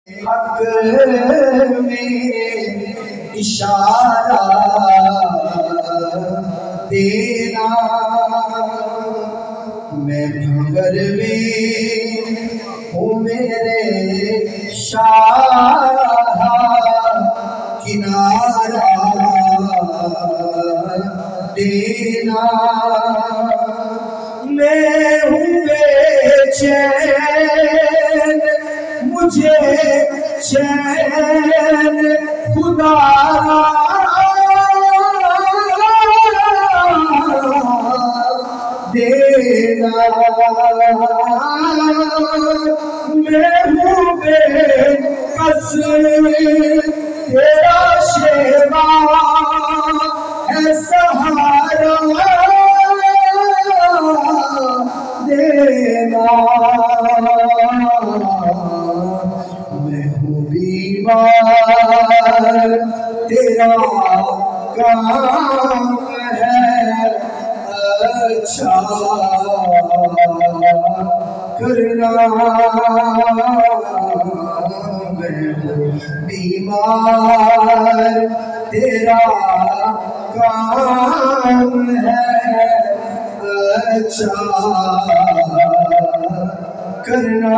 हक में इशारा देना, मैं भंवर में हूँ मेरे शाह, किनारा देना। मैं हूँ बेचैन, मुझे चैन खुदा देना। मैं हूँ बेकस, तेरा शेवा है सहारा देना। मैं हूँ बीमार, तेरा काम है अच्छा करना। मैं हूँ बीमार, तेरा काम है अच्छा करना।